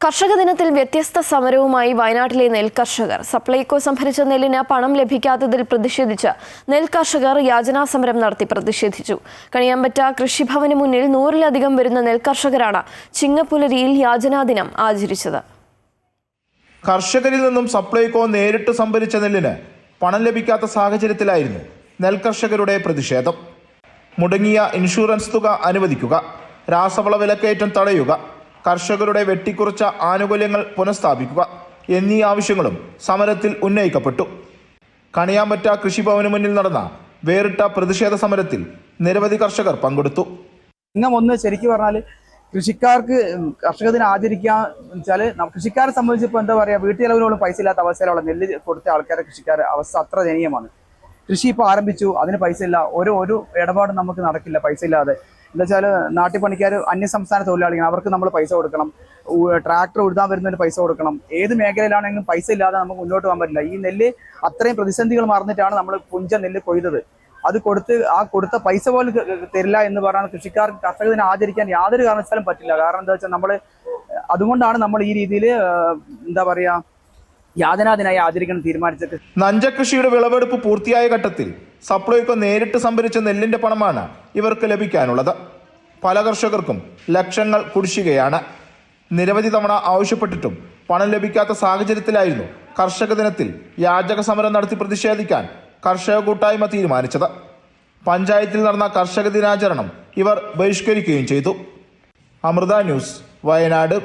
കർഷക ദിനത്തിൽ വ്യത്യസ്ത സമരവുമായി വയനാട്ടിലെ നെൽകർഷകർ. സപ്ലൈകോ സംഭരിച്ച നെല്ലിന് പണം ലഭിക്കാത്തതിൽ പ്രതിഷേധിച്ച് നെൽകർഷകർ യാചനാ സമരം നടത്തി പ്രതിഷേധിച്ചു. കണിയാമ്പറ്റ കൃഷിഭവന് മുന്നിൽ 100-ലധികം വരുന്ന നെൽകർഷകരാണ് ചിങ്ങപ്പുലരിയിൽ യാചനാ ദിനം ആചരിച്ചത്. കർഷകരിൽ നിന്നും സപ്ലൈകോ നേരിട്ട് സംഭരിച്ച നെല്ലിന് പണം ലഭിക്കാത്ത സാഹചര്യത്തിലായിരുന്നു നെൽകർഷകരുടെ പ്രതിഷേധം. മുടങ്ങിയ ഇൻഷുറൻസ് തുക അനുവദിക്കുക, രാസവള വിലക്കയറ്റം തടയുക, കർഷകരുടെ വെട്ടിക്കുറച്ച ആനുകൂല്യങ്ങൾ പുനഃസ്ഥാപിക്കുക എന്നീ ആവശ്യങ്ങളും സമരത്തിൽ ഉന്നയിക്കപ്പെട്ടു. കണിയാമ്പറ്റ കൃഷിഭവന് മുന്നിൽ നടന്ന വേറിട്ട പ്രതിഷേധ സമരത്തിൽ നിരവധി കർഷകർ പങ്കെടുത്തു. ഒന്ന് ശരിക്കും പറഞ്ഞാൽ കൃഷിക്കാർക്ക് കർഷക ദിനം ആചരിക്കുക വെച്ചാൽ കൃഷിക്കാരെ സംബന്ധിച്ചിപ്പോൾ എന്താ പറയുക, വീട്ടു ചെലവിനോളം പൈസ ഇല്ലാത്ത അവസ്ഥയിലുള്ള നെല്ല് കൊടുത്ത ആൾക്കാരെ കൃഷിക്കാരുടെ അവസ്ഥ അത്ര ദയനീയമാണ്. കൃഷി ഇപ്പോൾ ആരംഭിച്ചു, അതിന് പൈസ ഇല്ല, ഒരു ഇടപാടും നമുക്ക് നടക്കില്ല പൈസ ഇല്ലാതെ. എന്താ വെച്ചാൽ നാട്ടിൽ പണിക്കാർ അന്യസംസ്ഥാന തൊഴിലാളികൾ, അവർക്ക് നമ്മൾ പൈസ കൊടുക്കണം, ട്രാക്ടർ ഉഴുതാൻ വരുന്നതിന് പൈസ കൊടുക്കണം. ഏത് മേഖലയിലാണെങ്കിലും പൈസ ഇല്ലാതെ നമുക്ക് മുന്നോട്ട് പോകാൻ പറ്റില്ല. ഈ നെല്ല് അത്രയും പ്രതിസന്ധികൾ മറന്നിട്ടാണ് നമ്മൾ പുഞ്ച നെല്ല് കൊയ്തത്. അത് കൊടുത്ത പൈസ പോലും തരില്ല എന്ന് പറഞ്ഞാൽ കൃഷിക്കാർക്ക് കർഷക ദിനം ആചരിക്കാൻ യാതൊരു കാരണവശാലും പറ്റില്ല. കാരണം എന്താ വെച്ചാൽ അതുകൊണ്ടാണ് നമ്മൾ ഈ രീതിയിൽ എന്താ പറയാ യാതനാദിനായി ആചരിക്കണം തീരുമാനിച്ചത്. നഞ്ചകൃഷിയുടെ വിളവെടുപ്പ് പൂർത്തിയായ ഘട്ടത്തിൽ സപ്ലൈകോ നേരിട്ട് സംഭരിച്ച നെല്ലിന്റെ പണമാണ് ഇവർക്ക് ലഭിക്കാനുള്ളത്. പല കർഷകർക്കും ലക്ഷങ്ങൾ കുടിശ്ശികയാണ്. നിരവധി തവണ ആവശ്യപ്പെട്ടിട്ടും പണം ലഭിക്കാത്ത സാഹചര്യത്തിലായിരുന്നു കർഷക ദിനത്തിൽ യാചക സമരം നടത്തി പ്രതിഷേധിക്കാൻ കർഷക കൂട്ടായ്മ തീരുമാനിച്ചത്. പഞ്ചായത്തിൽ നടന്ന കർഷക ദിനാചരണം ഇവർ ബഹിഷ്കരിക്കുകയും ചെയ്തു. അമൃത ന്യൂസ്, വയനാട്.